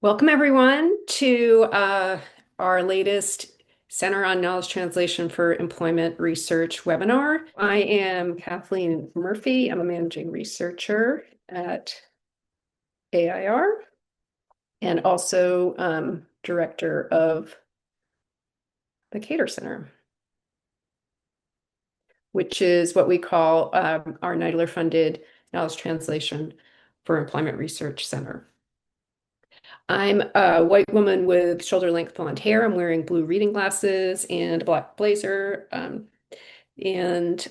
Welcome, everyone, to our latest Center on Knowledge Translation for Employment Research webinar. I am Kathleen Murphy. I'm a managing researcher at AIR and also director of the KTER Center, which is what we call our NIDLR-funded Knowledge Translation for Employment Research Center. I'm a white woman with shoulder-length blonde hair. I'm wearing blue reading glasses and a black blazer. And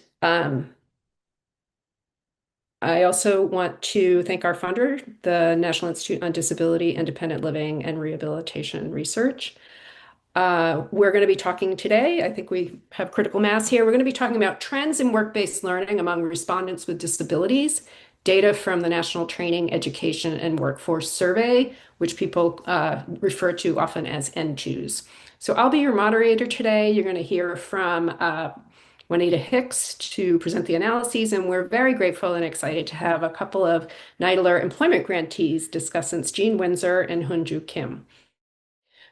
I also want to thank our funder, the National Institute on Disability, Independent Living, and Rehabilitation Research. We're going to be talking today, I think we have critical mass here. We're going to be talking about trends in work-based learning among respondents with disabilities, data from the National Training, Education, and Workforce Survey, which people refer to often as NTEWS. So I'll be your moderator today. You're going to hear from Juanita Hicks to present the analyses, and we're very grateful and excited to have a couple of NIDLR employment grantees, discussants Jean Windsor and Hunju Kim.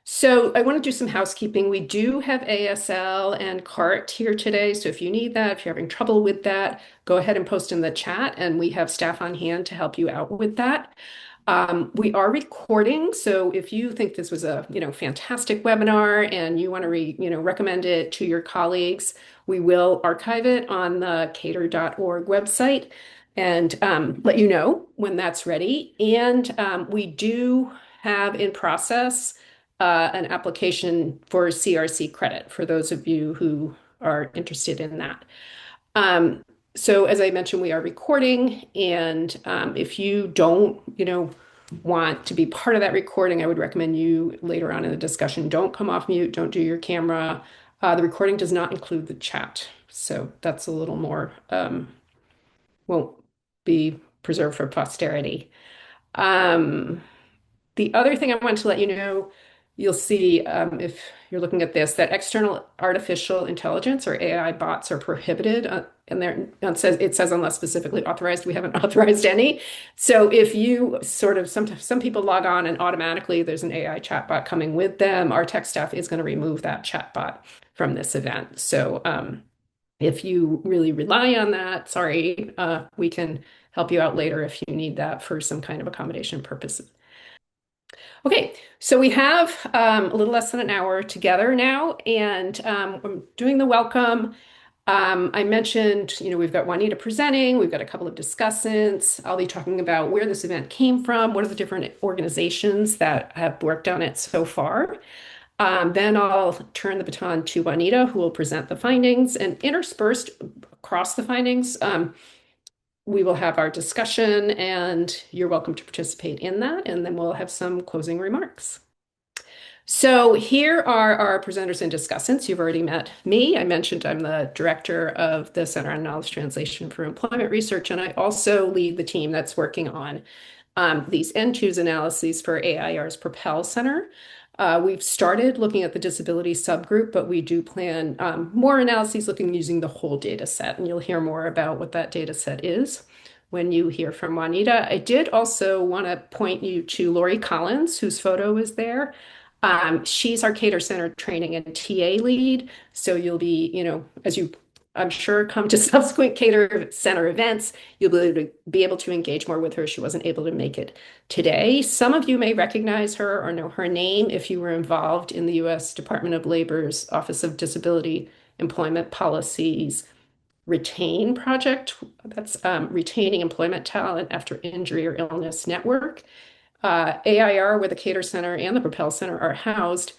So I want to do some housekeeping. We do have ASL and CART here today. So if you need that, if you're having trouble with that, go ahead and post in the chat and we have staff on hand to help you out with that. We are recording. So if you think this was a fantastic webinar and you want to recommend it to your colleagues, we will archive it on the kter.org website and let you know when that's ready. And we do have in process an application for CRC credit for those of you who are interested in that. So as I mentioned, we are recording, and if you don't, want to be part of that recording, I would recommend you later on in the discussion, don't come off mute, don't do your camera. The recording does not include the chat, so that's a little more, won't be preserved for posterity. The other thing I want to let you know, you'll see if you're looking at this, that external artificial intelligence or AI bots are prohibited. And there it says unless specifically authorized. We haven't authorized any. So if you some people log on and automatically there's an AI chatbot coming with them, our tech staff is going to remove that chatbot from this event. So if you really rely on that, sorry, we can help you out later if you need that for some kind of accommodation purposes. Okay, so we have a little less than an hour together now, and I'm doing the welcome. I mentioned, we've got Juanita presenting, we've got a couple of discussants. I'll be talking about where this event came from, what are the different organizations that have worked on it so far. Then I'll turn the baton to Juanita, who will present the findings, and interspersed across the findings, we will have our discussion and you're welcome to participate in that. And then we'll have some closing remarks. So here are our presenters and discussants. You've already met me. I mentioned I'm the director of the Center on Knowledge Translation for Employment Research, and I also lead the team that's working on these NTEWS analyses for AIR's Propel Center. We've started looking at the disability subgroup, but we do plan more analyses looking using the whole data set, and you'll hear more about what that data set is when you hear from Juanita. I did also want to point you to Lori Collins, whose photo is there. She's our KTER Center training and TA lead, so you'll be, as you I'm sure come to subsequent KTER Center events, you'll be able to engage more with her. She wasn't able to make it today. Some of you may recognize her or know her name if you were involved in the U.S. Department of Labor's Office of Disability Employment Policies Retain project. That's Retaining Employment Talent After Injury or Illness Network. AIR, where the KTER Center and the Propel Center are housed,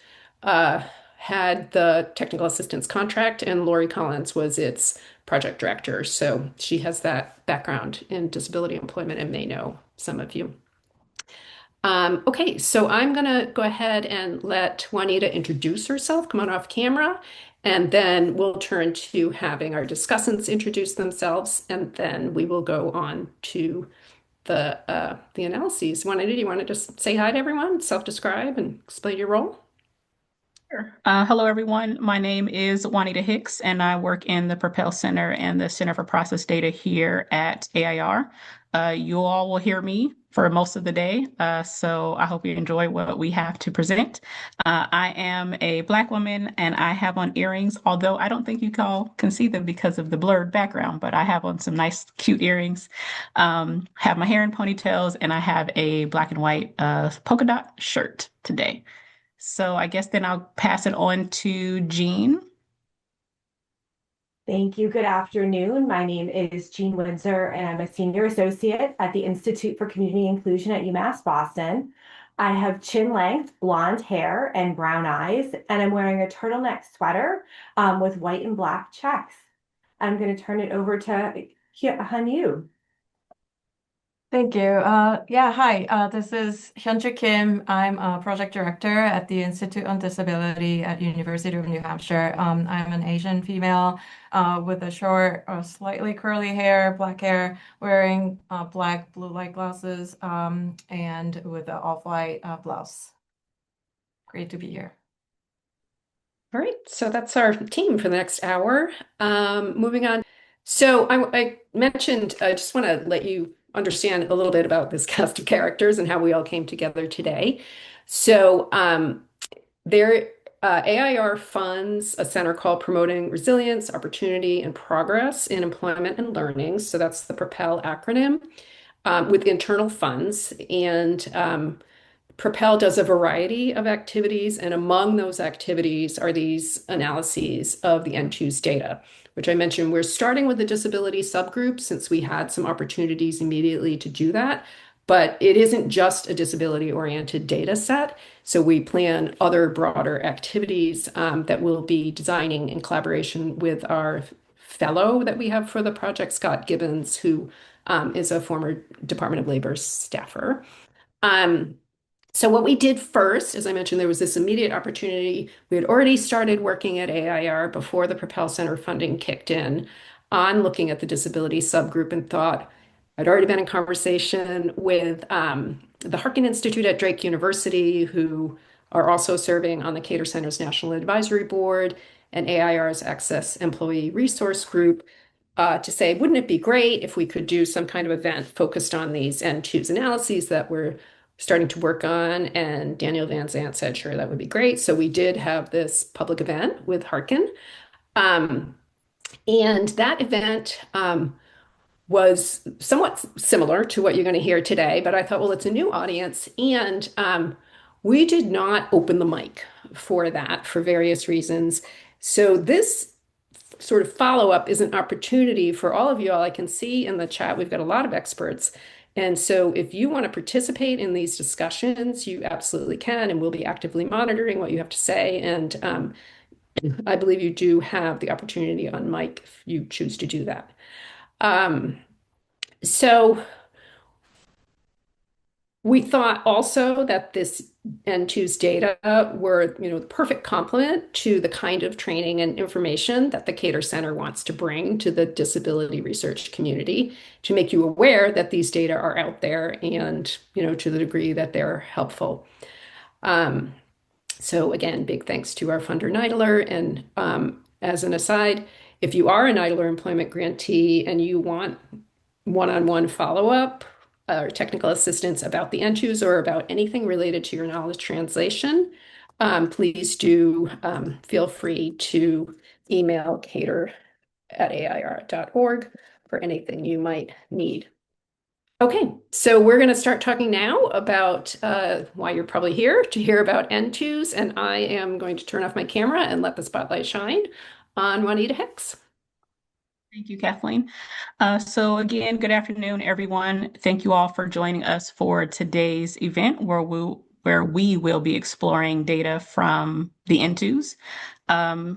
had the technical assistance contract, and Lori Collins was its project director. So she has that background in disability employment and may know some of you. Okay, so I'm going to go ahead and let Juanita introduce herself, come on off camera, and then we'll turn to having our discussants introduce themselves, and then we will go on to the analyses. Juanita, do you want to just say hi to everyone, self-describe, and explain your role? Sure. Hello, everyone. My name is Juanita Hicks, and I work in the Propel Center and the Center for Process Data here at AIR. You all will hear me for most of the day. So I hope you enjoy what we have to present. I am a Black woman and I have on earrings, although I don't think you all can see them because of the blurred background, but I have on some nice, cute earrings. Have my hair in ponytails, and I have a black and white polka dot shirt today. So I guess then I'll pass it on to Jean. Thank you. Good afternoon. My name is Jean Windsor, and I'm a senior associate at the Institute for Community Inclusion at UMass Boston. I have chin length blonde hair and brown eyes, and I'm wearing a turtleneck sweater with white and black checks. I'm going to turn it over to Hanyu. Thank you. Yeah, hi. This is Hyunju Kim. I'm a project director at the Institute on Disability at University of New Hampshire. I'm an Asian female with a short, slightly curly hair, black hair, wearing black blue light glasses, and with an off-white blouse. Great to be here. All right, so that's our team for the next hour. Moving on. So I mentioned, I just want to let you understand a little bit about this cast of characters and how we all came together today. So there, AIR funds a center called Promoting Resilience, Opportunity, and Progress in Employment and Learning. So that's the PROPEL acronym, with internal funds. And Propel does a variety of activities, and among those activities are these analyses of the NTEWS data, which I mentioned. We're starting with the disability subgroup since we had some opportunities immediately to do that, but it isn't just a disability-oriented data set. So we plan other broader activities that we'll be designing in collaboration with our fellow that we have for the project, Scott Gibbons, who is a former Department of Labor staffer. So what we did first, as I mentioned, there was this immediate opportunity. We had already started working at AIR before the Propel Center funding kicked in on looking at the disability subgroup, and thought I'd already been in conversation with the Harkin Institute at Drake University, who are also serving on the KTER Center's National Advisory Board, and AIR's Access Employee Resource Group, to say, wouldn't it be great if we could do some kind of event focused on these NTEWS analyses that we're starting to work on? And Daniel Van Zant said, sure, that would be great. So we did have this public event with Harkin. And that event was somewhat similar to what you're going to hear today, but I thought, well, it's a new audience. And we did not open the mic for that for various reasons. So this sort of follow-up is an opportunity for all of you all. I can see in the chat, we've got a lot of experts. And so if you want to participate in these discussions, you absolutely can, and we'll be actively monitoring what you have to say. And I believe you do have the opportunity on mic if you choose to do that. So we thought also that this NTEWS data were, the perfect complement to the kind of training and information that the KTER Center wants to bring to the disability research community, to make you aware that these data are out there and, to the degree that they're helpful. So again, big thanks to our funder, NIDLR. And as an aside, if you are a NIDLR employment grantee and you want one-on-one follow-up or technical assistance about the NTEWS or about anything related to your knowledge translation, please do feel free to email cater@air.org for anything you might need. Okay, so we're going to start talking now about why you're probably here to hear about NTEWS, and I am going to turn off my camera and let the spotlight shine on Juanita Hicks. Thank you, Kathleen. So again, good afternoon, everyone. Thank you all for joining us for today's event where we will be exploring data from the NTEWS.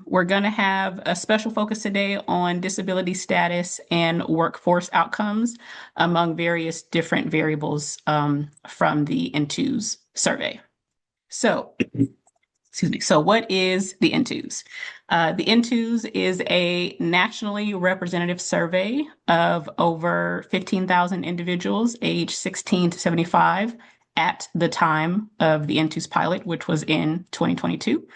We're going to have a special focus today on disability status and workforce outcomes among various different variables from the NTEWS survey. So, excuse me. So what is the NTEWS? The NTEWS is a nationally representative survey of over 15,000 individuals aged 16 to 75 at the time of the NTEWS pilot, which was in 2022.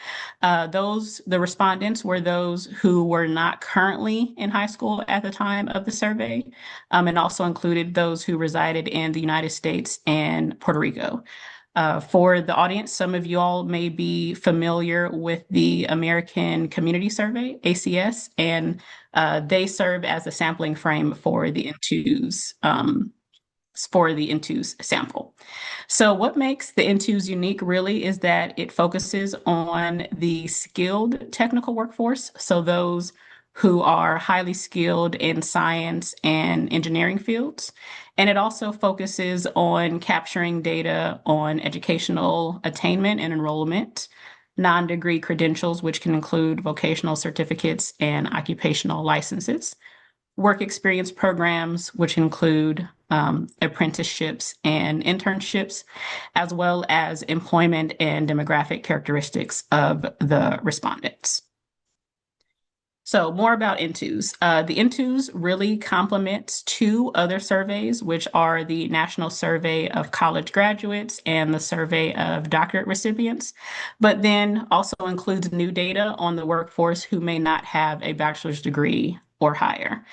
The respondents were those who were not currently in high school at the time of the survey, and also included those who resided in the United States and Puerto Rico. For the audience, some of you all may be familiar with the American Community Survey, ACS, and they serve as a sampling frame for the NTEWS sample. So what makes the NTEWS unique really is that it focuses on the skilled technical workforce, so those who are highly skilled in science and engineering fields. And it also focuses on capturing data on educational attainment and enrollment, non-degree credentials, which can include vocational certificates and occupational licenses, work experience programs, which include apprenticeships and internships, as well as employment and demographic characteristics of the respondents. So more about NTEWS. The NTEWS really complements two other surveys, which are the National Survey of College Graduates and the Survey of Doctorate Recipients, but then also includes new data on the workforce who may not have a bachelor's degree or higher.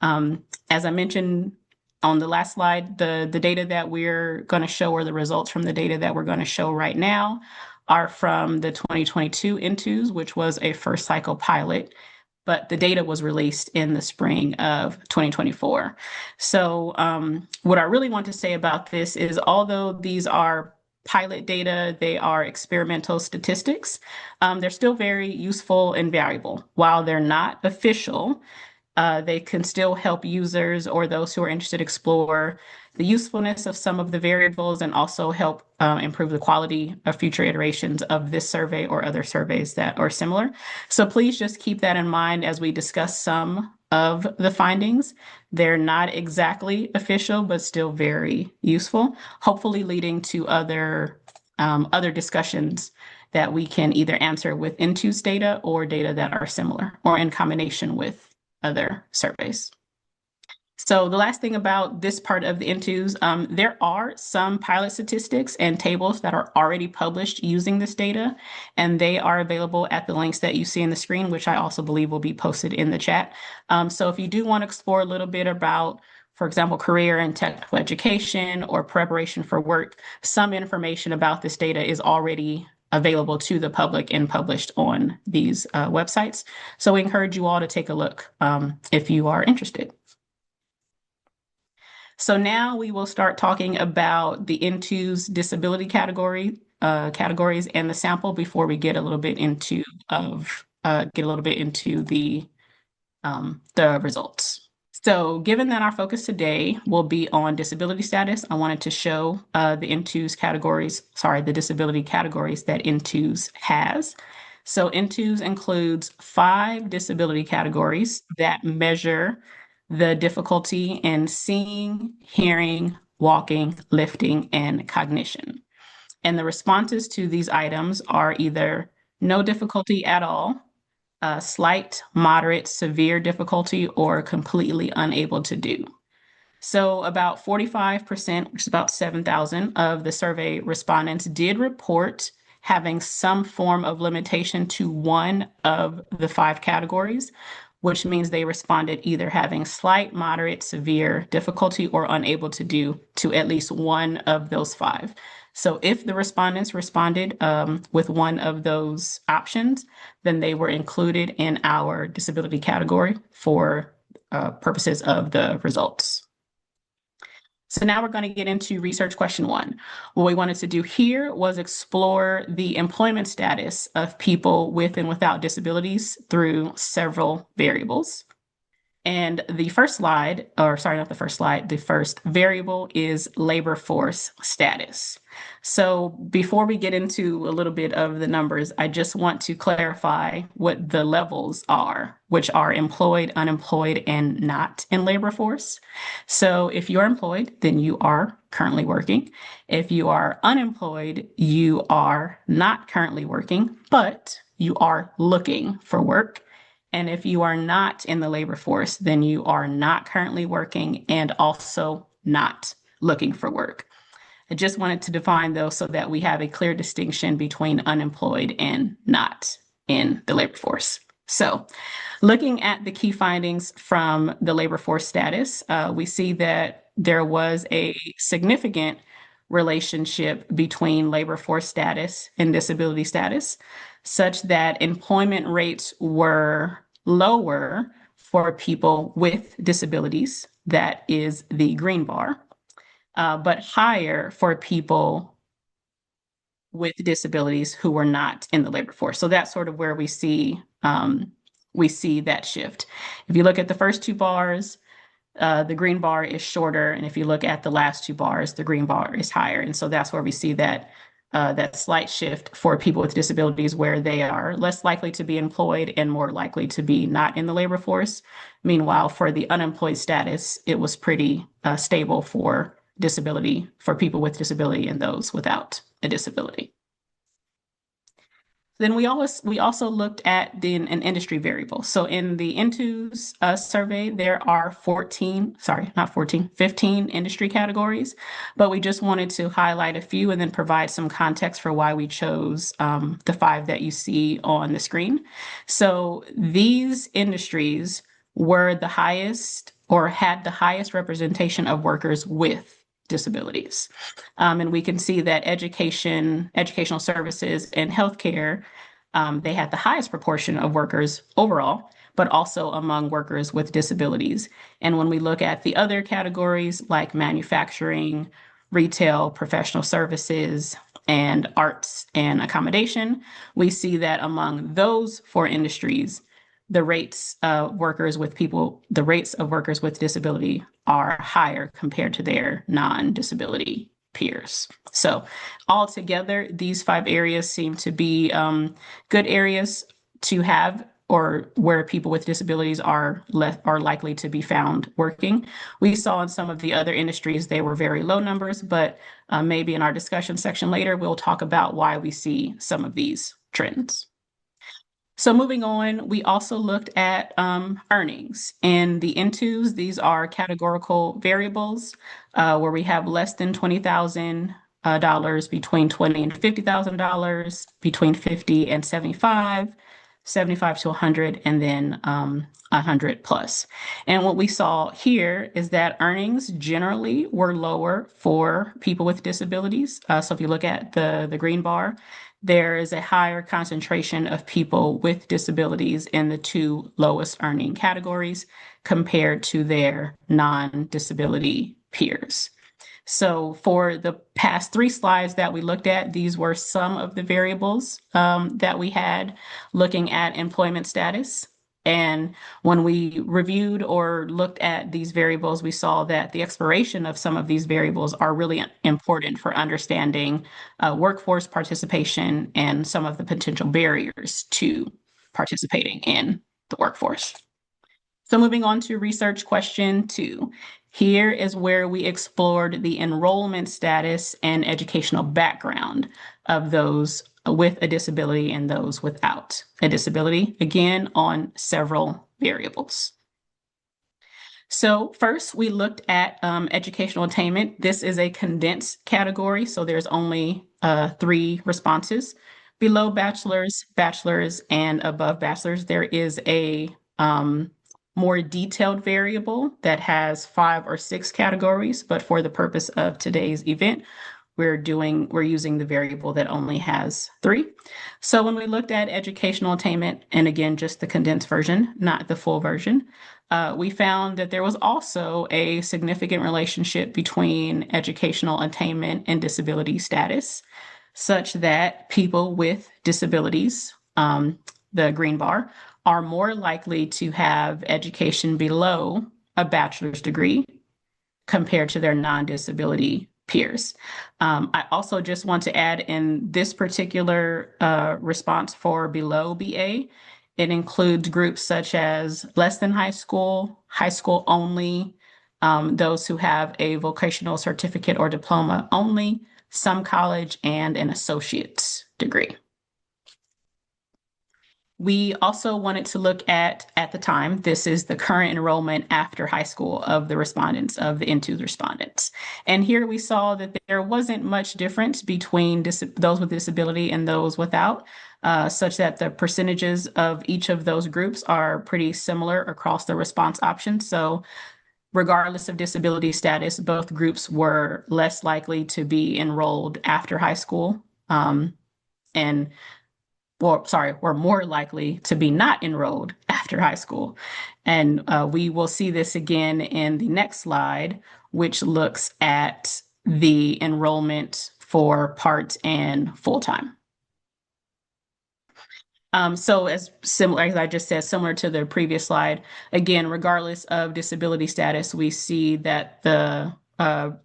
As I mentioned on the last slide, the data that we're going to show, or the results from the data that we're going to show right now, are from the 2022 NTEWS, which was a first cycle pilot, but the data was released in the spring of 2024. So what I really want to say about this is, although these are pilot data, they are experimental statistics, they're still very useful and valuable. While they're not official, they can still help users or those who are interested explore the usefulness of some of the variables, and also help improve the quality of future iterations of this survey or other surveys that are similar. So please just keep that in mind as we discuss some of the findings. They're not exactly official, but still very useful, hopefully leading to other discussions that we can either answer with NTEWS data or data that are similar, or in combination with other surveys. So the last thing about this part of the NTEWS, there are some pilot statistics and tables that are already published using this data, and they are available at the links that you see on the screen, which I also believe will be posted in the chat. So if you do want to explore a little bit about, for example, career and technical education or preparation for work, some information about this data is already available to the public and published on these websites. So we encourage you all to take a look if you are interested. So now we will start talking about the NTEWS disability categories and the sample before we get a little bit into the results. So given that our focus today will be on disability status, I wanted to show the disability categories that NTEWS has. So NTEWS includes 5 disability categories that measure the difficulty in seeing, hearing, walking, lifting, and cognition. And the responses to these items are either no difficulty at all, slight, moderate, severe difficulty, or completely unable to do. So about 45%, which is about 7,000 of the survey respondents, did report having some form of limitation to one of the 5 categories, which means they responded either having slight, moderate, severe difficulty, or unable to do to at least one of those 5. So if the respondents responded with one of those options, then they were included in our disability category for purposes of the results. So now we're going to get into research question 1. What we wanted to do here was explore the employment status of people with and without disabilities through several variables. And the first variable is labor force status. So before we get into a little bit of the numbers, I just want to clarify what the levels are, which are employed, unemployed, and not in labor force. So if you're employed, then you are currently working. If you are unemployed, you are not currently working, but you are looking for work. And if you are not in the labor force, then you are not currently working and also not looking for work. I just wanted to define those so that we have a clear distinction between unemployed and not in the labor force. So looking at the key findings from the labor force status, we see that there was a significant relationship between labor force status and disability status, such that employment rates were lower for people with disabilities, that is the green bar, but higher for people with disabilities who were not in the labor force. So that's sort of where we see that shift. If you look at the first two bars, the green bar is shorter, and if you look at the last two bars, the green bar is higher. And so that's where we see that slight shift for people with disabilities, where they are less likely to be employed and more likely to be not in the labor force. Meanwhile, for the unemployed status, it was pretty stable for people with disability and those without a disability. Then we also looked at an industry variable. So in the NTEWS survey, there are 15 industry categories, but we just wanted to highlight a few and then provide some context for why we chose the 5 that you see on the screen. So these industries were the highest, or had the highest representation of workers with disabilities. And we can see that educational services, and healthcare, they had the highest proportion of workers overall, but also among workers with disabilities. And when we look at the other categories like manufacturing, retail, professional services, and arts and accommodation, we see that among those 4 industries, the rates of workers with disability are higher compared to their non-disability peers. So altogether, these 5 areas seem to be good areas to have, or where people with disabilities are likely to be found working. We saw in some of the other industries, they were very low numbers, but maybe in our discussion section later, we'll talk about why we see some of these trends. So moving on, we also looked at earnings. In the NTEWS, these are categorical variables where we have less than $20,000, between $20,000 and $50,000, between 50 and 75, 75 to 100, and then 100 plus. And what we saw here is that earnings generally were lower for people with disabilities. So if you look at the green bar, there is a higher concentration of people with disabilities in the 2 lowest earning categories compared to their non-disability peers. So for the past 3 slides that we looked at, these were some of the variables that we had looking at employment status. And when we reviewed or looked at these variables, we saw that the expiration of some of these variables are really important for understanding workforce participation and some of the potential barriers to participating in the workforce. So moving on to research question 2. Here is where we explored the enrollment status and educational background of those with a disability and those without a disability, again, on several variables. So first, we looked at educational attainment. This is a condensed category, so there's only 3 responses. Below bachelor's, bachelor's, and above bachelor's, there is a more detailed variable that has 5 or 6 categories, but for the purpose of today's event, we're using the variable that only has 3. So when we looked at educational attainment, and again, just the condensed version, not the full version, we found that there was also a significant relationship between educational attainment and disability status, such that people with disabilities, the green bar, are more likely to have education below a bachelor's degree compared to their non-disability peers. I also just want to add, in this particular response for below BA, it includes groups such as less than high school only, those who have a vocational certificate or diploma only, some college, and an associate's degree. We also wanted to look at the time, this is the current enrollment after high school of the respondents, of the NTEWS respondents. And here we saw that there wasn't much difference between those with disability and those without, such that the percentages of each of those groups are pretty similar across the response options. So regardless of disability status, both groups were less likely to be enrolled after high school. And well, sorry, were more likely to be not enrolled after high school. And we will see this again in the next slide, which looks at the enrollment for part and full-time. So as similar, as I just said, similar to the previous slide, again, regardless of disability status, we see that the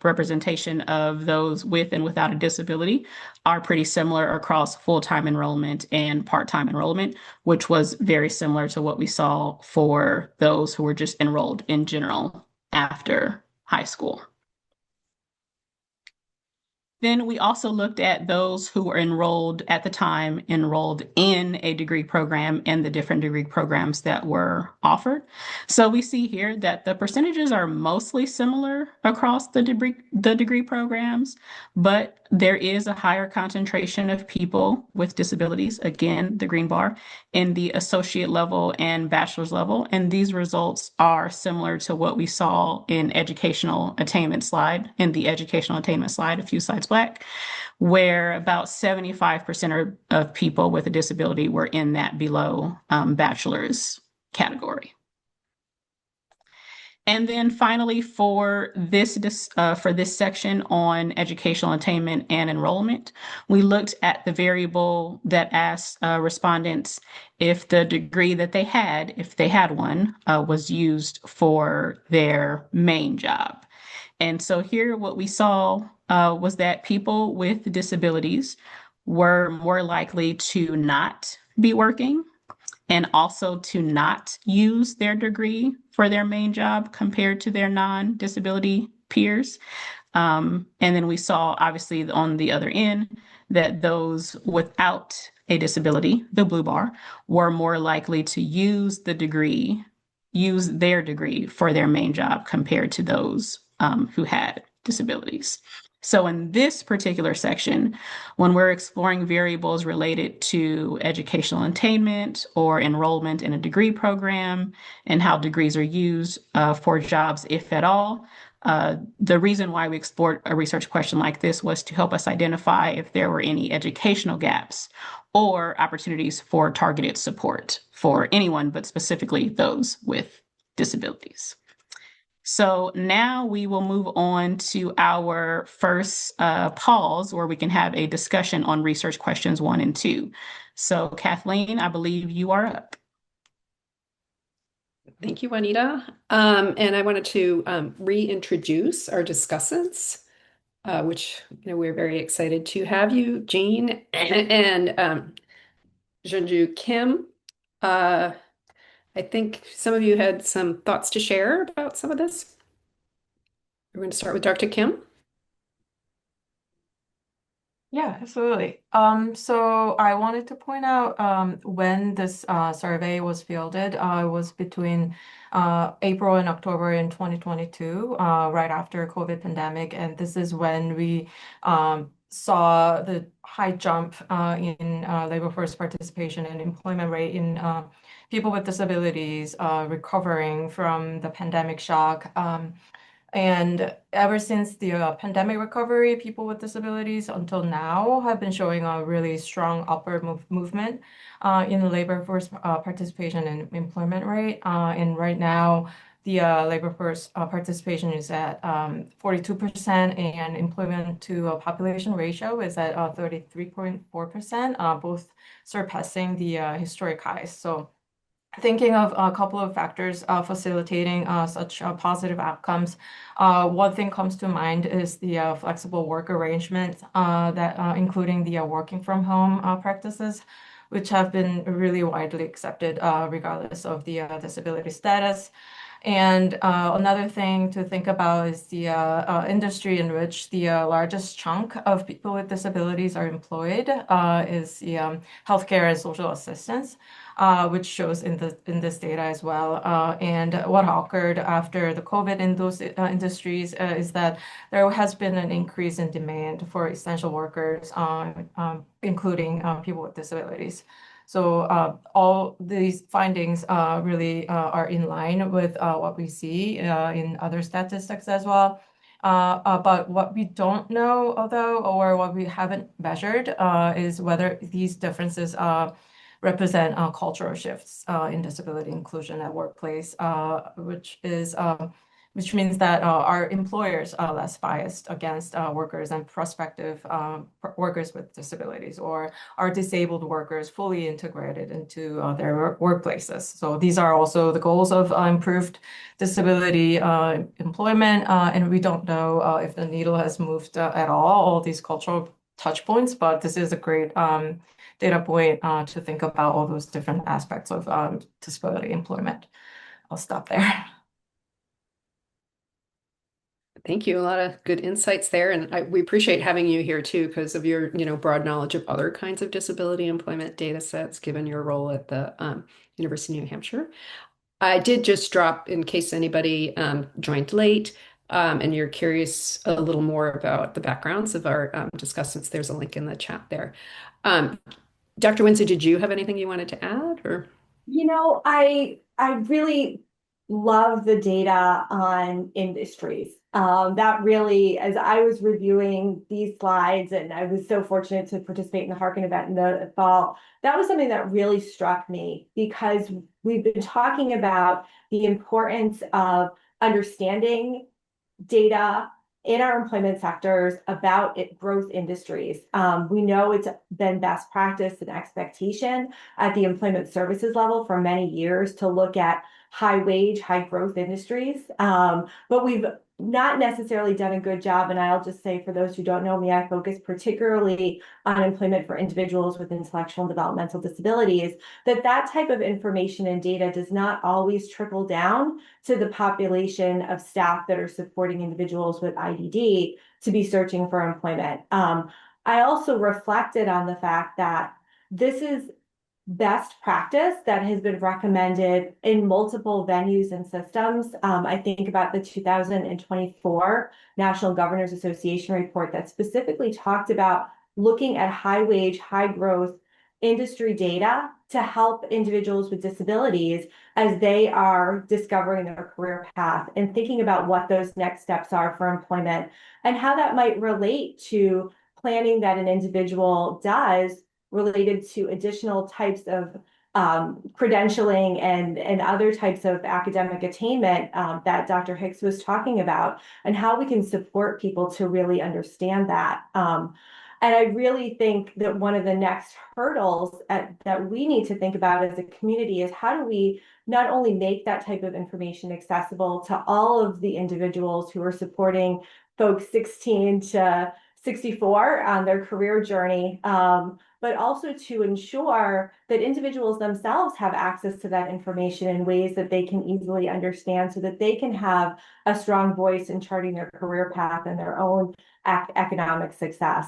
representation of those with and without a disability are pretty similar across full-time enrollment and part-time enrollment, which was very similar to what we saw for those who were just enrolled in general after high school. Then we also looked at those who were enrolled at the time, enrolled in a degree program and the different degree programs that were offered. So we see here that the percentages are mostly similar across the degree programs, but there is a higher concentration of people with disabilities, again, the green bar, in the associate level and bachelor's level. And these results are similar to what we saw in educational attainment slide, a few slides back, where about 75% of people with a disability were in that below bachelor's category. And then finally, for this section on educational attainment and enrollment, we looked at the variable that asked respondents if the degree that they had, if they had one, was used for their main job. And so here what we saw was that people with disabilities were more likely to not be working and also to not use their degree for their main job compared to their non-disability peers. And then we saw, obviously, on the other end, that those without a disability, the blue bar, were more likely to use their degree for their main job compared to those who had disabilities. So in this particular section, when we're exploring variables related to educational attainment or enrollment in a degree program and how degrees are used for jobs, if at all, the reason why we explored a research question like this was to help us identify if there were any educational gaps or opportunities for targeted support for anyone, but specifically those with disabilities. So now we will move on to our first pause where we can have a discussion on research questions 1 and 2. So Kathleen, I believe you are up. Thank you, Juanita. And I wanted to reintroduce our discussants, which we're very excited to have you, Jean and Jeonju Kim. I think some of you had some thoughts to share about some of this. We're going to start with Dr. Kim. Yeah, absolutely. So I wanted to point out when this survey was fielded, it was between April and October in 2022, right after COVID pandemic, and this is when we saw the high jump in labor force participation and employment rate in people with disabilities recovering from the pandemic shock. And ever since the pandemic recovery, people with disabilities until now have been showing a really strong upward movement in the labor force participation and employment rate. And right now, the labor force participation is at 42%, and employment to population ratio is at 33.4%, both surpassing the historic highs. So thinking of a couple of factors facilitating such positive outcomes, one thing comes to mind is the flexible work arrangement that including the working from home practices, which have been really widely accepted regardless of the disability status. And another thing to think about is the industry in which the largest chunk of people with disabilities are employed is the healthcare and social assistance, which shows in this data as well. And what occurred after the COVID in those industries is that there has been an increase in demand for essential workers, including people with disabilities. So all these findings really are in line with what we see in other statistics as well. But what we don't know, although, or what we haven't measured, is whether these differences represent cultural shifts in disability inclusion at workplace, which means that our employers are less biased against workers and prospective workers with disabilities, or are disabled workers fully integrated into their workplaces. So these are also the goals of improved disability employment, and we don't know if the needle has moved at all these cultural touch points, but this is a great data point to think about all those different aspects of disability employment. I'll stop there. Thank you. A lot of good insights there. And we appreciate having you here too, because of your, broad knowledge of other kinds of disability employment data sets, given your role at the University of New Hampshire. I did just drop, in case anybody joined late, and you're curious a little more about the backgrounds of our discussants, there's a link in the chat there. Dr. Windsor, did you have anything you wanted to add, or? I really love the data on industries. That really, as I was reviewing these slides, and I was so fortunate to participate in the Harkin event in the fall, that was something that really struck me, because we've been talking about the importance of understanding data in our employment sectors about growth industries. We know it's been best practice and expectation at the employment services level for many years to look at high wage, high growth industries. But we've not necessarily done a good job. And I'll just say, for those who don't know me, I focus particularly on employment for individuals with intellectual and developmental disabilities, that type of information and data does not always trickle down to the population of staff that are supporting individuals with IDD to be searching for employment. I also reflected on the fact that this is best practice that has been recommended in multiple venues and systems. I think about the 2024 National Governors Association report that specifically talked about looking at high wage, high growth industry data to help individuals with disabilities as they are discovering their career path and thinking about what those next steps are for employment and how that might relate to planning that an individual does related to additional types of credentialing and other types of academic attainment that Dr. Hicks was talking about, and how we can support people to really understand that. And I really think that one of the next hurdles that we need to think about as a community is, how do we not only make that type of information accessible to all of the individuals who are supporting folks 16 to 64 on their career journey, but also to ensure that individuals themselves have access to that information in ways that they can easily understand, so that they can have a strong voice in charting their career path and their own economic success.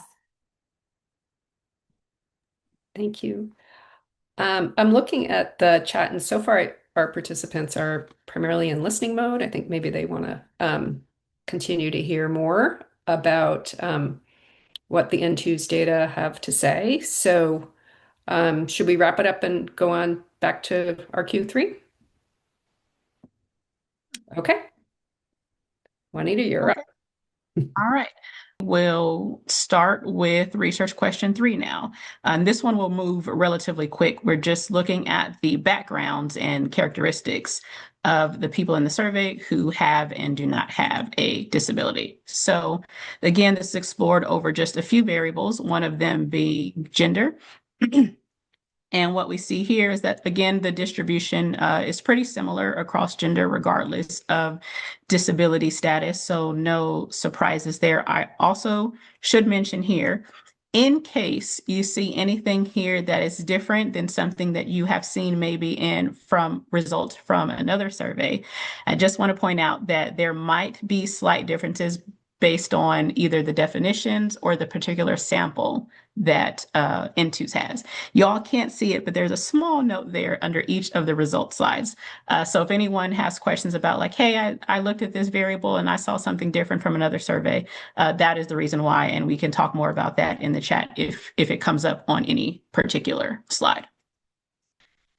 Thank you. I'm looking at the chat, and so far our participants are primarily in listening mode. I think maybe they want to continue to hear more about what the NTEWS data have to say. So should we wrap it up and go on back to our Q3? Okay. Juanita, you're up. All right. We'll start with research question 3 now. This one will move relatively quick. We're just looking at the backgrounds and characteristics of the people in the survey who have and do not have a disability. So again, this is explored over just a few variables, one of them being gender. And what we see here is that, again, the distribution is pretty similar across gender, regardless of disability status. So no surprises there. I also should mention here In case you see anything here that is different than something that you have seen maybe in from results from another survey, I just want to point out that there might be slight differences based on either the definitions or the particular sample that NTEWS has. Y'all can't see it, but there's a small note there under each of the result slides. So if anyone has questions about like, hey, I looked at this variable and I saw something different from another survey, that is the reason why, and we can talk more about that in the chat if it comes up on any particular slide.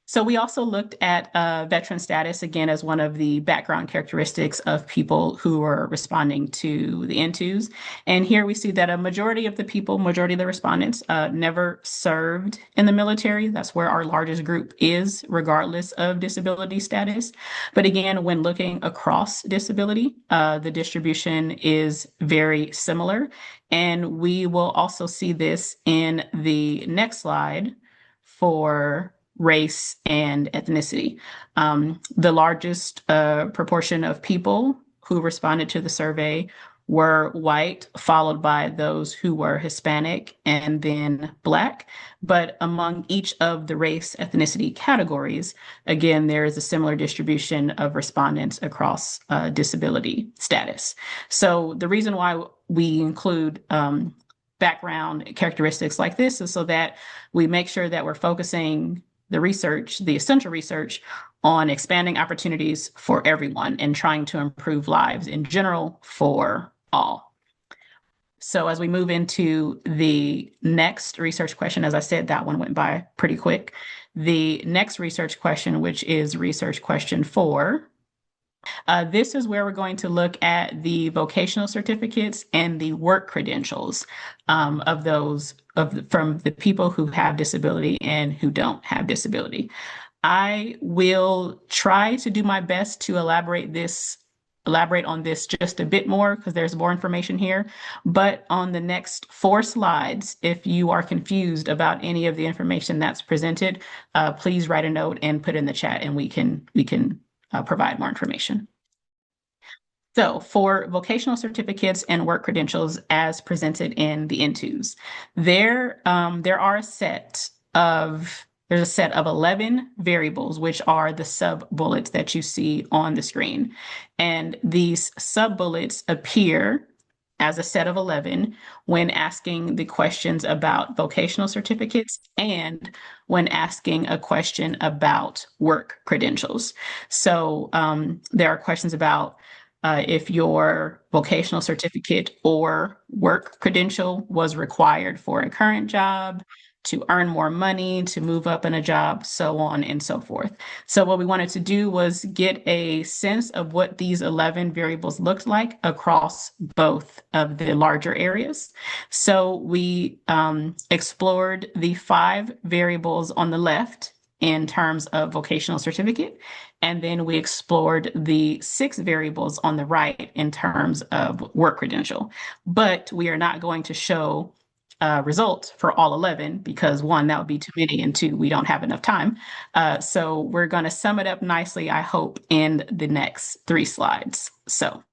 So we also looked at veteran status, again, as one of the background characteristics of people who are responding to the NTEWS. And here we see that a majority of the people, majority of the respondents, never served in the military. That's where our largest group is, regardless of disability status. But again, when looking across disability, the distribution is very similar. And we will also see this in the next slide for race and ethnicity. The largest proportion of people who responded to the survey were white, followed by those who were Hispanic and then Black. But among each of the race ethnicity categories, again, there is a similar distribution of respondents across disability status. So the reason why we include background characteristics like this is so that we make sure that we're focusing the research, the essential research, on expanding opportunities for everyone and trying to improve lives in general for all. So as we move into the next research question, as I said, that one went by pretty quick. The next research question, which is research question 4, this is where we're going to look at the vocational certificates and the work credentials of those from the people who have disability and who don't have disability. I will try to do my best to elaborate on this just a bit more because there's more information here. But on the next 4 slides, if you are confused about any of the information that's presented, please write a note and put in the chat, and we can provide more information. So for vocational certificates and work credentials as presented in the NTEWS, there's a set of 11 variables, which are the sub bullets that you see on the screen. And these sub bullets appear as a set of 11 when asking the questions about vocational certificates and when asking a question about work credentials. So there are questions about if your vocational certificate or work credential was required for a current job, to earn more money, to move up in a job, so on and so forth. So what we wanted to do was get a sense of what these 11 variables looked like across both of the larger areas. So we explored the 5 variables on the left in terms of vocational certificate, and then we explored the 6 variables on the right in terms of work credential. But we are not going to show results for all 11 because 1, that would be too many, and 2, we don't have enough time. So we're going to sum it up nicely, I hope, in the next 3 slides. So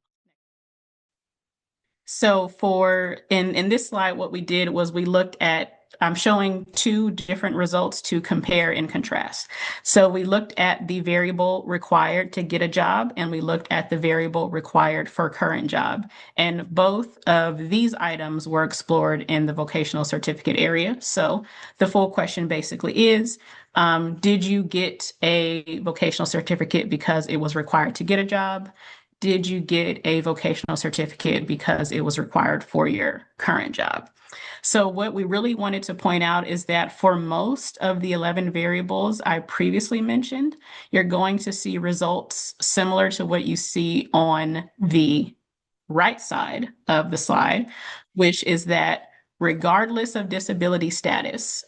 for in this slide, what we did was we looked at, I'm showing 2 different results to compare and contrast. So we looked at the variable required to get a job, and we looked at the variable required for current job. And both of these items were explored in the vocational certificate area. So the full question basically is, did you get a vocational certificate because it was required to get a job? Did you get a vocational certificate because it was required for your current job? So what we really wanted to point out is that for most of the 11 variables I previously mentioned, you're going to see results similar to what you see on the right side of the slide, which is that regardless of disability status,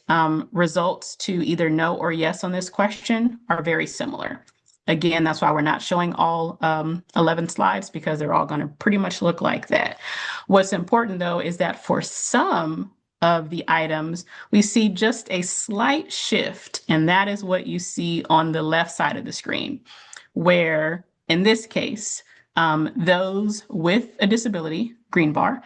results to either no or yes on this question are very similar. Again, that's why we're not showing all 11 slides, because they're all going to pretty much look like that. What's important, though, is that for some of the items, we see just a slight shift, and that is what you see on the left side of the screen, where in this case, those with a disability, green bar,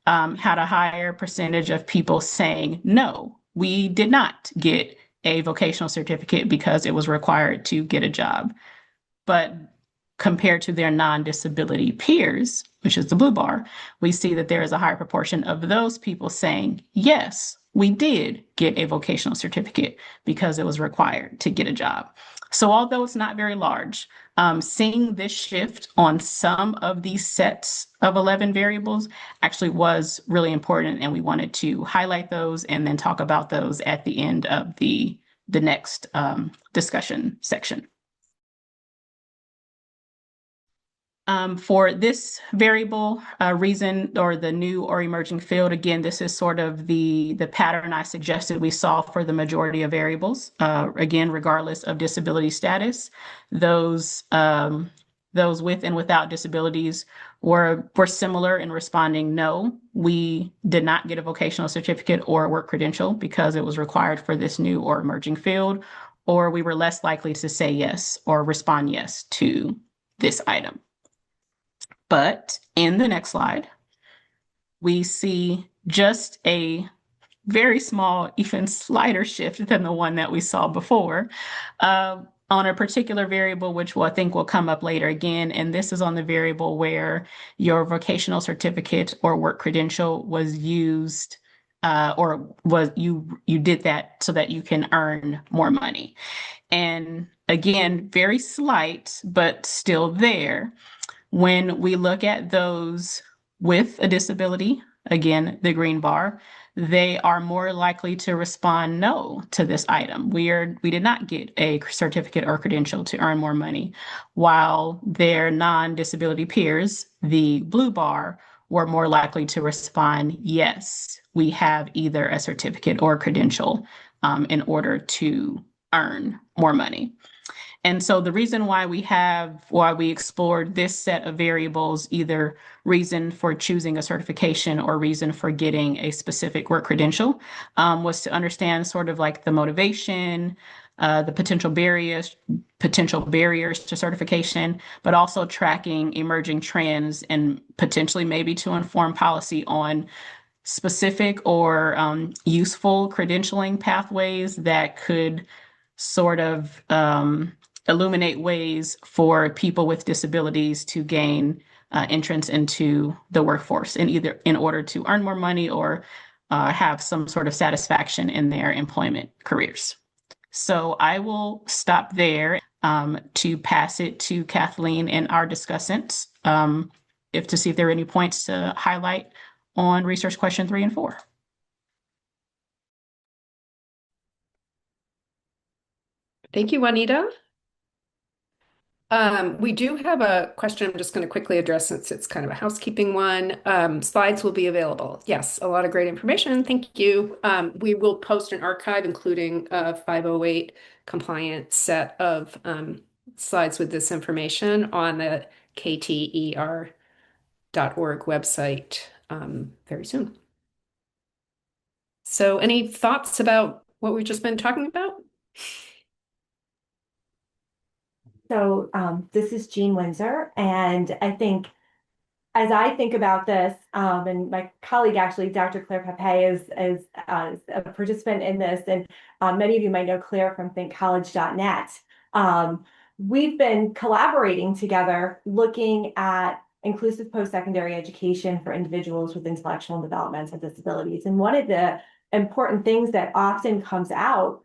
had a higher percentage of people saying, no, we did not get a vocational certificate because it was required to get a job. But compared to their non-disability peers, which is the blue bar, we see that there is a higher proportion of those people saying, yes, we did get a vocational certificate because it was required to get a job. So although it's not very large, seeing this shift on some of these sets of 11 variables actually was really important, and we wanted to highlight those and then talk about those at the end of the next discussion section. For this variable reason, or the new or emerging field, again, this is sort of the pattern I suggested we saw for the majority of variables. Again, regardless of disability status, those with and without disabilities were similar in responding no, we did not get a vocational certificate or a work credential because it was required for this new or emerging field, or we were less likely to say yes or respond yes to this item. But in the next slide, we see just a very small, even slighter shift than the one that we saw before on a particular variable, which I think will come up later again. And this is on the variable where your vocational certificate or work credential was used or was you did that so that you can earn more money. And again, very slight, but still there. When we look at those with a disability, again, the green bar, they are more likely to respond no to this item. We did not get a certificate or credential to earn more money, while their non-disability peers, the blue bar, were more likely to respond yes, we have either a certificate or credential in order to earn more money. And so the reason why we explored this set of variables, either reason for choosing a certification or reason for getting a specific work credential, was to understand sort of like the motivation, the potential barriers to certification, but also tracking emerging trends and potentially maybe to inform policy on specific or useful credentialing pathways that could sort of illuminate ways for people with disabilities to gain entrance into the workforce in order to earn more money or have some sort of satisfaction in their employment careers. So I will stop there to pass it to Kathleen and our discussants to see if there are any points to highlight on research question 3 and 4. Thank you, Juanita. We do have a question I'm just going to quickly address since it's kind of a housekeeping one. Slides will be available. Yes, a lot of great information. Thank you. We will post an archive, including a 508 compliant set of slides with this information on the KTER.org website very soon. So any thoughts about what we've just been talking about? So this is Jean Windsor, and I think as I think about this, and my colleague actually, Dr. Claire Pepe, is a participant in this, and many of you might know Claire from thinkcollege.net. We've been collaborating together looking at inclusive post-secondary education for individuals with intellectual and developmental disabilities. And one of the important things that often comes out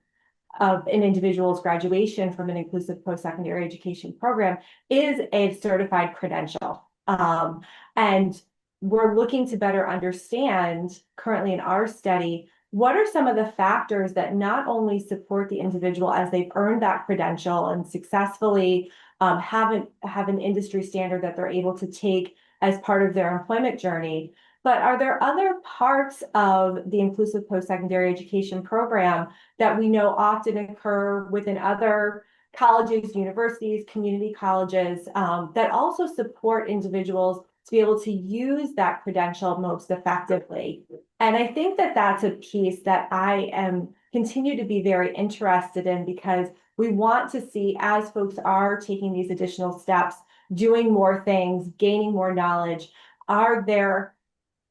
of an individual's graduation from an inclusive post-secondary education program is a certified credential. And we're looking to better understand currently in our study, what are some of the factors that not only support the individual as they've earned that credential and successfully have an industry standard that they're able to take as part of their employment journey, but are there other parts of the inclusive post-secondary education program that we know often occur within other colleges, universities, community colleges that also support individuals to be able to use that credential most effectively? And I think that that's a piece that I continue to be very interested in, because we want to see, as folks are taking these additional steps, doing more things, gaining more knowledge, are there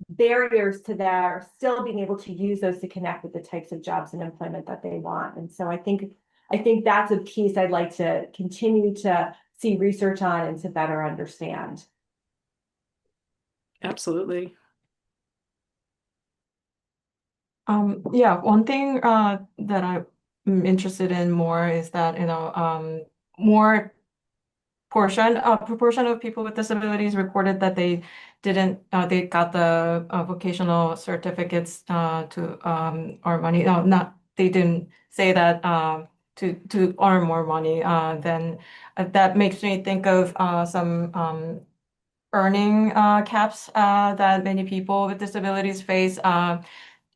barriers to their still being able to use those to connect with the types of jobs and employment that they want. And so I think that's a piece I'd like to continue to see research on and to better understand. Absolutely. Yeah, one thing that I'm interested in more is that, more proportion of people with disabilities reported that they didn't they got the vocational certificates to earn money. No, not they didn't say that to earn more money. Then that makes me think of some earning caps that many people with disabilities face.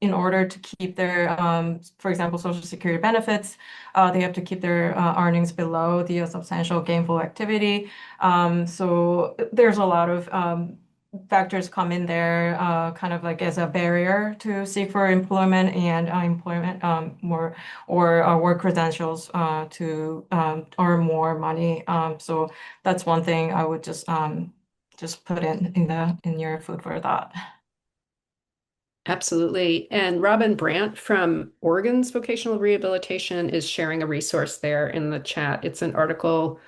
In order to keep their, for example, Social Security benefits, they have to keep their earnings below the substantial gainful activity. So there's a lot of factors come in there, kind of like as a barrier to seek for employment and employment more or work credentials to earn more money. So that's one thing I would just put in your food for thought. Absolutely. And Robin Brandt from Oregon's Vocational Rehabilitation is sharing a resource there in the chat. It's an article,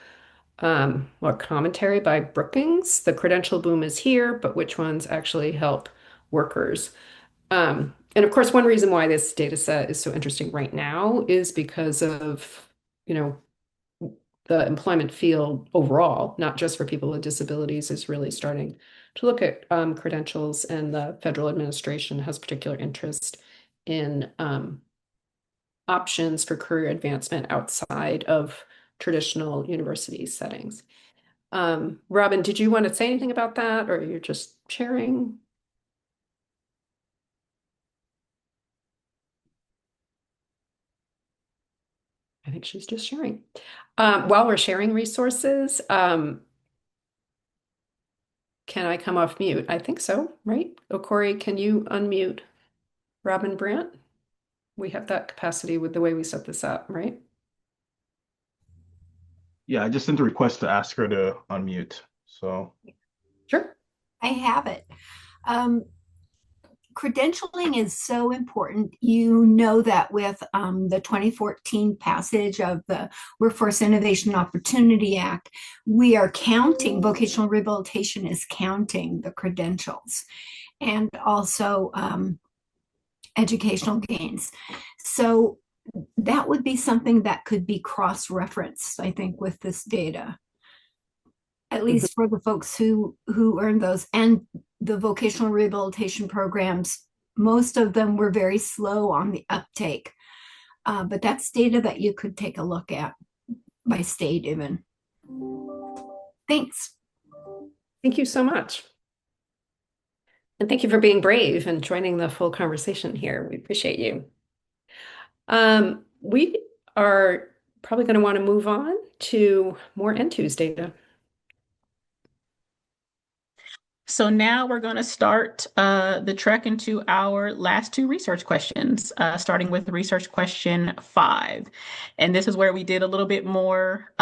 or commentary by Brookings. The credential boom is here, but which ones actually help workers? And of course, one reason why this data set is so interesting right now is because of, you know, the employment field overall, not just for people with disabilities, is really starting to look at credentials, and the federal administration has particular interest in options for career advancement outside of traditional university settings. Robin, did you want to say anything about that, or you're just sharing? I think she's just sharing. While we're sharing resources, can I come off mute? I think so, right? Okori, can you unmute Robin Brandt? We have that capacity with the way we set this up, right? Yeah, I just sent a request to ask her to unmute. So Sure. I have it. Um, Credentialing is so important. You know that with the 2014 passage of the Workforce Innovation Opportunity Act, we are counting, vocational rehabilitation is counting the credentials and also educational gains. So that would be something that could be cross-referenced, I think, with this data, at least for the folks who earned those. And the vocational rehabilitation programs, most of them were very slow on the uptake. But that's data that you could take a look at by state even. Thanks. Thank you so much. And thank you for being brave and joining the full conversation here. We appreciate you. We are probably going to want to move on to more NTEWS data. So now we're going to start the trek into our last two research questions, starting with research question 5. And this is where we did a little bit more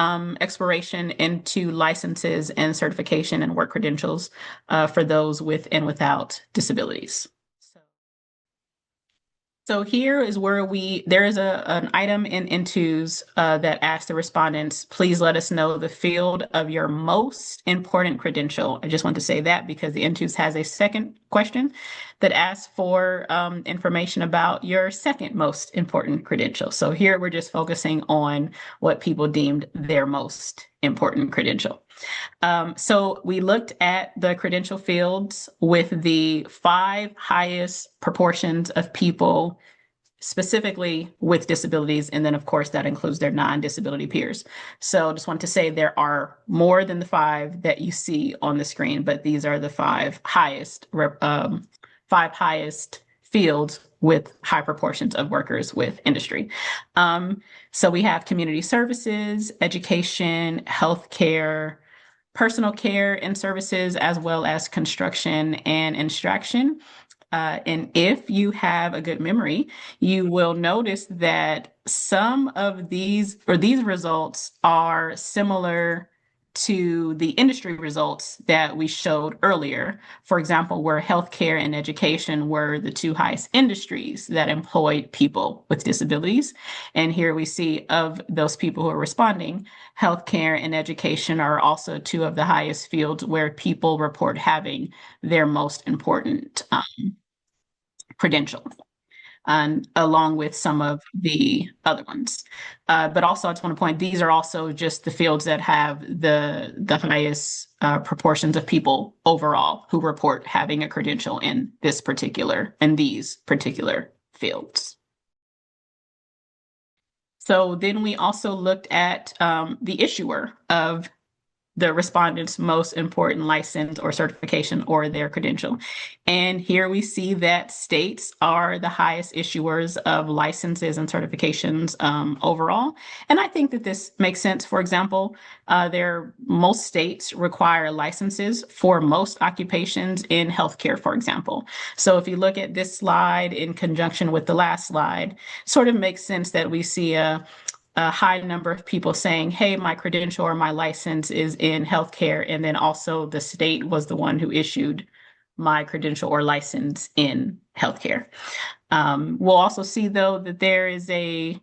exploration into licenses and certification and work credentials for those with and without disabilities. So here is where there is an item in NTEWS that asks the respondents, please let us know the field of your most important credential. I just want to say that because the NTEWS has a second question that asks for information about your second most important credential. So here we're just focusing on what people deemed their most important credential. So we looked at the credential fields with the 5 highest proportions of people specifically with disabilities. And then, of course, that includes their non-disability peers. So just want to say there are more than the 5 that you see on the screen, but these are the 5 highest fields with high proportions of workers with industry. So we have community services, education, healthcare, personal care and services, as well as construction and instruction. And if you have a good memory, you will notice that some of these results are similar to the industry results that we showed earlier, for example, where healthcare and education were the two highest industries that employed people with disabilities. And here we see of those people who are responding, healthcare and education are also two of the highest fields where people report having their most important credentials, and along with some of the other ones. But also, I just want to point, these are also just the fields that have the highest proportions of people overall who report having a credential in these particular fields. So then we also looked at the issuer of the respondent's most important license or certification or their credential. And here we see that states are the highest issuers of licenses and certifications overall. And I think that this makes sense. For example, most states require licenses for most occupations in healthcare, for example. So if you look at this slide in conjunction with the last slide, sort of makes sense that we see a high number of people saying, hey, my credential or my license is in healthcare. And then also the state was the one who issued my credential or license in healthcare. We'll also see, though, that there is a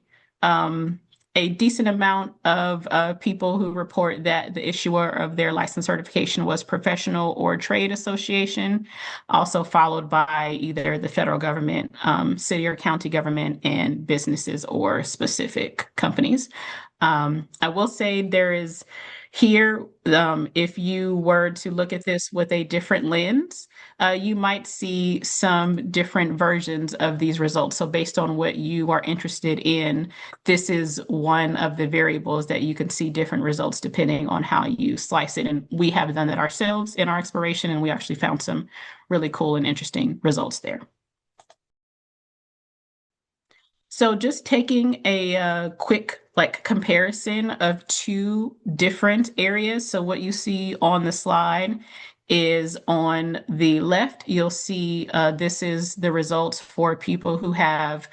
decent amount of people who report that the issuer of their license certification was professional or trade association, also followed by either the federal government, city or county government, and businesses or specific companies. I will say there is here, if you were to look at this with a different lens, you might see some different versions of these results. So based on what you are interested in, this is one of the variables that you can see different results depending on how you slice it. And we have done that ourselves in our exploration, and we actually found some really cool and interesting results there. So just taking a quick comparison of two different areas. So what you see on the slide is on the left, you'll see this is the results for people who have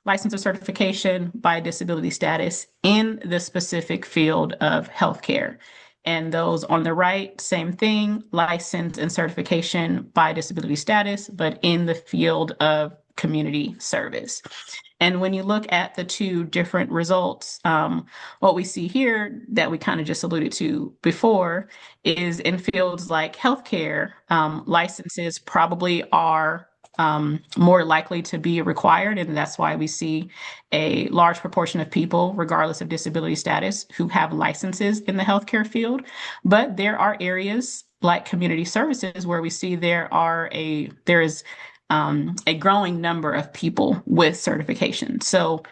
license or certification by disability status in the specific field of healthcare. And those on the right, same thing, license and certification by disability status, but in the field of community service. And when you look at the two different results, what we see here that we kind of just alluded to before is in fields like healthcare, licenses probably are more likely to be required. And that's why we see a large proportion of people, regardless of disability status, who have licenses in the healthcare field. But there are areas like community services where we see there is a growing number of people with certification. So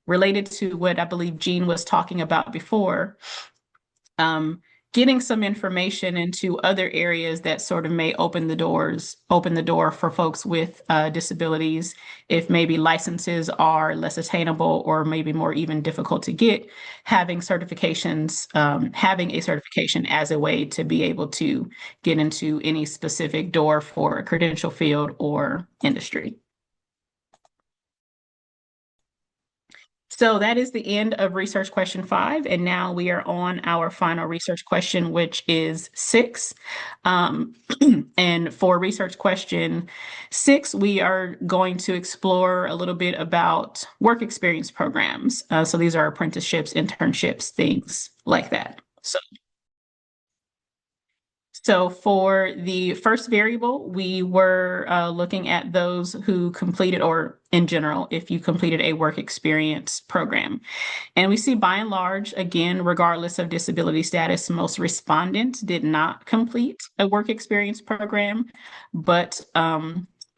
related to what I believe Jean was talking about before, getting some information into other areas that sort of may open the door for folks with disabilities. If maybe licenses are less attainable or maybe more even difficult to get, having certifications, having a certification as a way to be able to get into any specific door for a credential field or industry. So that is the end of research question 5. And now we are on our final research question, which is 6. And for research question 6, we are going to explore a little bit about work experience programs. So these are apprenticeships, internships, things like that. So for the first variable, we were looking at those who completed, or in general, if you completed a work experience program. And we see by and large, again, regardless of disability status, most respondents did not complete a work experience program. But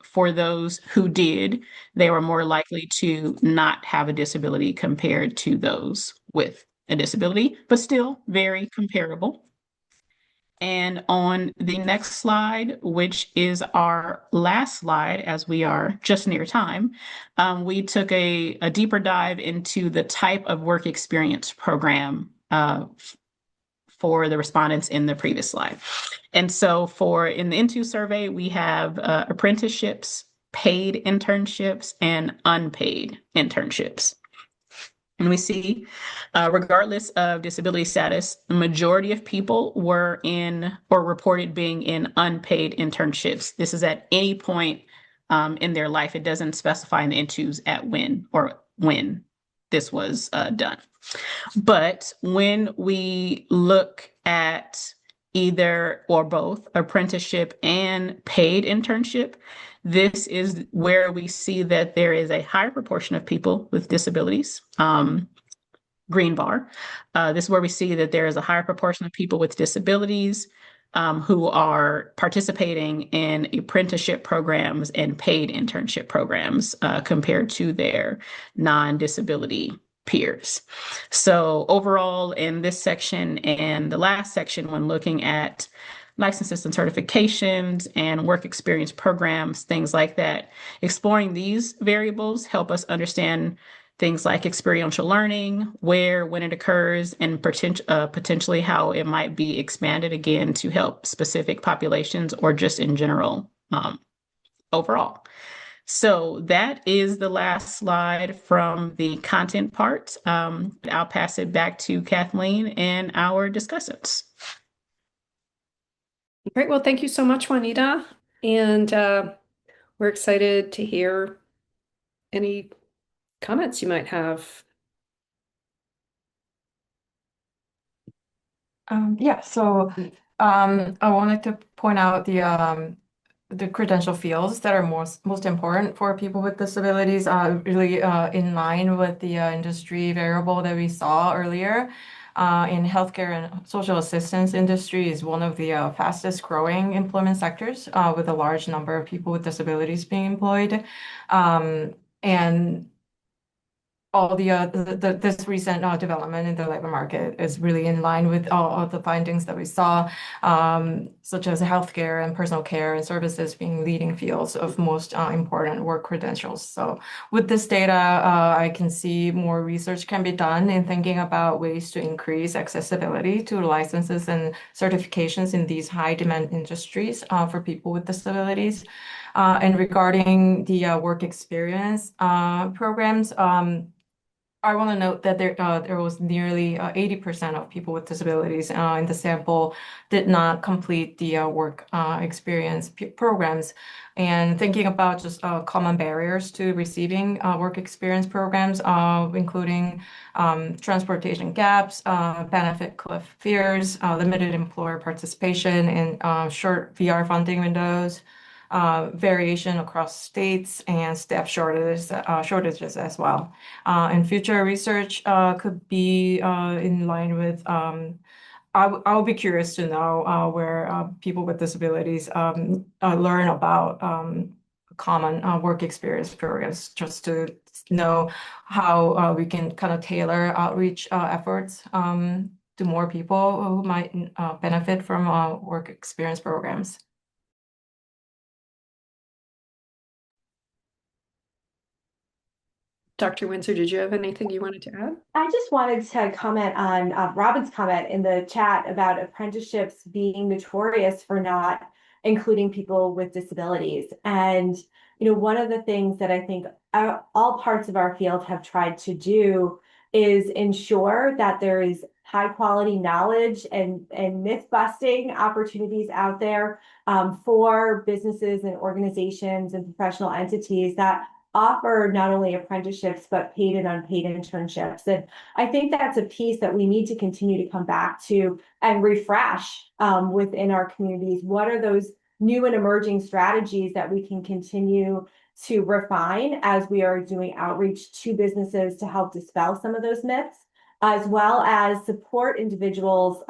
for those who did, they were more likely to not have a disability compared to those with a disability, but still very comparable. And on the next slide, which is our last slide, as we are just near time, we took a deeper dive into the type of work experience program for the respondents in the previous slide. And so in the NTEWS survey, we have apprenticeships, paid internships, and unpaid internships. And we see, regardless of disability status, the majority of people were in or reported being in unpaid internships. This is at any point in their life. It doesn't specify in the NTEWS at when this was done. But when we look at either or both apprenticeship and paid internship, this is where we see that there is a higher proportion of people with disabilities. Green bar. This is where we see that there is a higher proportion of people with disabilities who are participating in apprenticeship programs and paid internship programs compared to their non-disability peers. So overall, in this section and the last section, when looking at licenses and certifications and work experience programs, things like that, exploring these variables help us understand things like experiential learning, where, when it occurs, and potentially how it might be expanded again to help specific populations or just in general overall. So that is the last slide from the content part. I'll pass it back to Kathleen and our discussants. Great. Well, thank you so much, Juanita. And we're excited to hear any comments you might have. I wanted to point out the credential fields that are most important for people with disabilities, really in line with the industry variable that we saw earlier. In healthcare and social assistance industry is one of the fastest growing employment sectors with a large number of people with disabilities being employed. And all this recent development in the labor market is really in line with all of the findings that we saw, such as healthcare and personal care and services being leading fields of most important work credentials. So with this data, I can see more research can be done in thinking about ways to increase accessibility to licenses and certifications in these high demand industries for people with disabilities. And regarding the work experience programs, I want to note that there was nearly 80% of people with disabilities in the sample did not complete the work experience programs. And thinking about just common barriers to receiving work experience programs, including transportation gaps, benefit cliff fears, limited employer participation, and short VR funding windows. Variation across states and staff shortages as well. And future research could be in line with, I'll be curious to know where people with disabilities learn about common work experience programs, just to know how we can kind of tailor outreach efforts to more people who might benefit from work experience programs. Dr. Windsor, did you have anything you wanted to add? I just wanted to comment on Robin's comment in the chat about apprenticeships being notorious for not including people with disabilities. And, one of the things that I think all parts of our field have tried to do is ensure that there is high quality knowledge and myth busting opportunities out there for businesses and organizations and professional entities that offer not only apprenticeships, but paid and unpaid internships. And I think that's a piece that we need to continue to come back to and refresh within our communities. What are those new and emerging strategies that we can continue to refine as we are doing outreach to businesses to help dispel some of those myths, as well as support individuals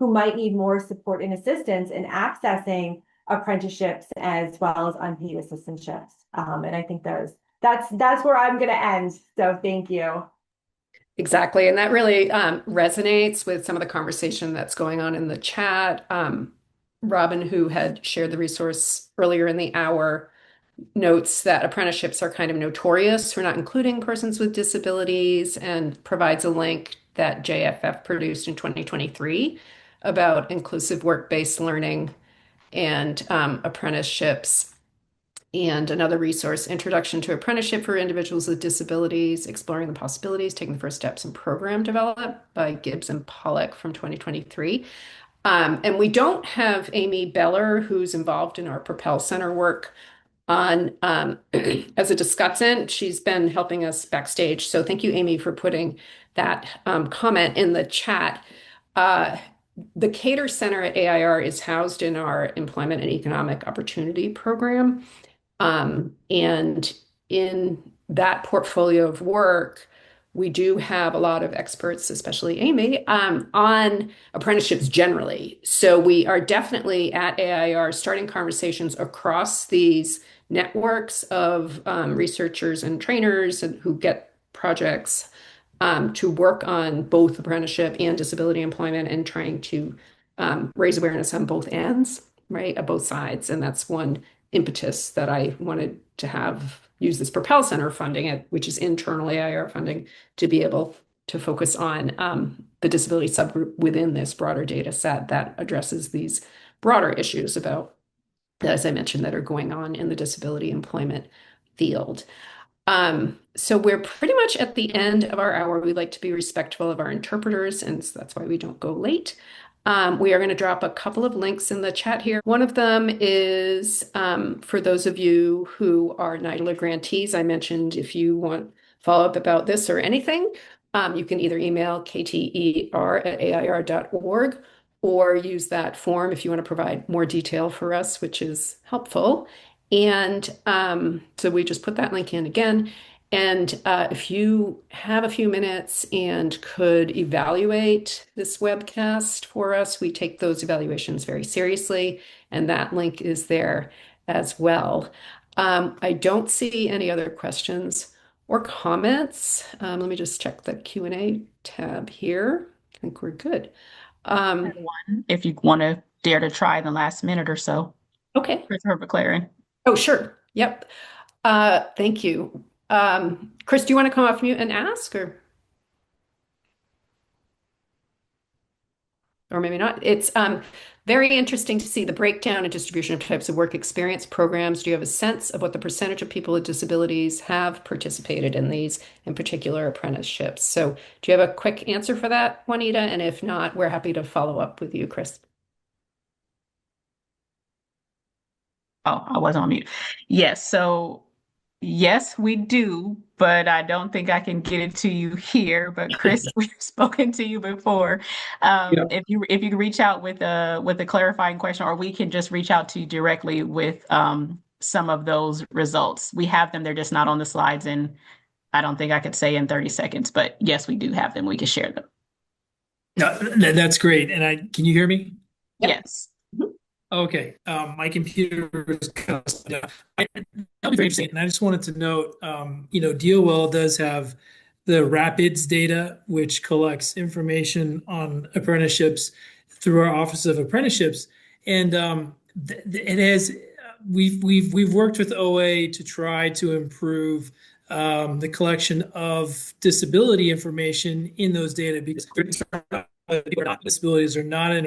who might need more support and assistance in accessing apprenticeships as well as unpaid assistantships. And I think that's where I'm going to end. So thank you. Exactly. And that really resonates with some of the conversation that's going on in the chat. Robin, who had shared the resource earlier in the hour, notes that apprenticeships are kind of notorious for not including persons with disabilities and provides a link that JFF produced in 2023 about inclusive work-based learning and apprenticeships. And another resource, Introduction to Apprenticeship for Individuals with Disabilities, Exploring the Possibilities, Taking the First Steps in Program Development by Gibbs and Pollock from 2023. And we don't have Amy Beller, who's involved in our Propel Center work, on as a discussant. She's been helping us backstage. So thank you, Amy, for putting that comment in the chat. The KTER Center at AIR is housed in our Employment and Economic Opportunity program. And in that portfolio of work, we do have a lot of experts, especially Amy, on apprenticeships generally. So we are definitely at AIR starting conversations across these networks of researchers and trainers and who get projects to work on both apprenticeship and disability employment and trying to raise awareness on both ends, right, of both sides. And that's one impetus that I wanted to have use this Propel Center funding, which is internal AIR funding, to be able to focus on the disability subgroup within this broader data set that addresses these broader issues about, as I mentioned, that are going on in the disability employment field. So we're pretty much at the end of our hour. We like to be respectful of our interpreters, and so that's why we don't go late. We are going to drop a couple of links in the chat here. One of them is for those of you who are NIDLR grantees. I mentioned if you want follow-up about this or anything, you can either email kter@air.org or use that form if you want to provide more detail for us, which is helpful. And so we just put that link in again. And if you have a few minutes and could evaluate this webcast for us, we take those evaluations very seriously, and that link is there as well. I don't see any other questions or comments. Let me just check the Q&A tab here. I think we're good. One, if you want to dare to try in the last minute or so. Okay. Christopher McLaren. Oh, sure. Yep. Thank you. Chris, do you want to come off mute and ask, or maybe not? It's very interesting to see the breakdown and distribution of types of work experience programs. Do you have a sense of what the percentage of people with disabilities have participated in these, in particular apprenticeships? So do you have a quick answer for that, Juanita? And if not, we're happy to follow up with you, Chris. Oh, I was on mute. Yes, so yes, we do, but I don't think I can get it to you here. But Chris, we've spoken to you before. If you can reach out with a clarifying question, or we can just reach out to you directly with some of those results. We have them, they're just not on the slides, and I don't think I could say in 30 seconds, but yes, we do have them. We can share them. No, that's great. And can you hear me? Yep. Yes. Okay. My computer is kind of slow down. That'll be very interesting. And I just wanted to note, DOL does have the RAPIDS data, which collects information on apprenticeships through our Office of Apprenticeships. And it has we've worked with OA to try to improve the collection of disability information in those data, because people not disabilities are not in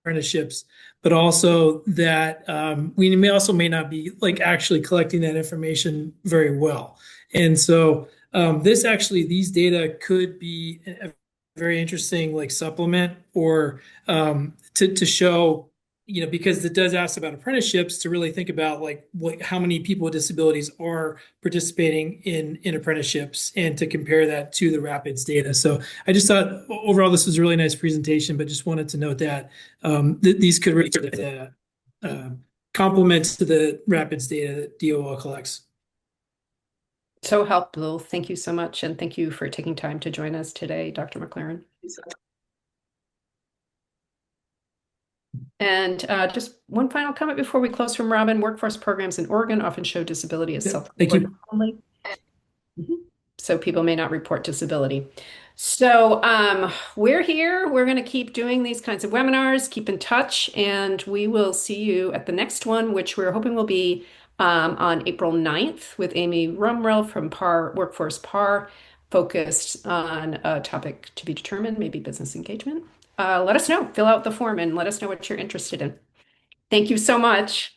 apprenticeships, but also that we may not be like actually collecting that information very well. And so these data could be a very interesting like supplement or to show, because it does ask about apprenticeships, to really think about like how many people with disabilities are participating in apprenticeships and to compare that to the RAPIDS data. So I just thought overall this was a really nice presentation, but just wanted to note that these could really complements to the RAPIDS data that DOL collects. So helpful. Thank you so much. And thank you for taking time to join us today, Dr. McLaren. And just one final comment before we close from Robin. Workforce programs in Oregon often show disability as self-reported only. So people may not report disability. So we're here. We're going to keep doing these kinds of webinars, keep in touch, and we will see you at the next one, which we're hoping will be on April 9th with Amy Rumrell from PAR, Workforce PAR, focused on a topic to be determined, maybe business engagement. Let us know. Fill out the form and let us know what you're interested in. Thank you so much.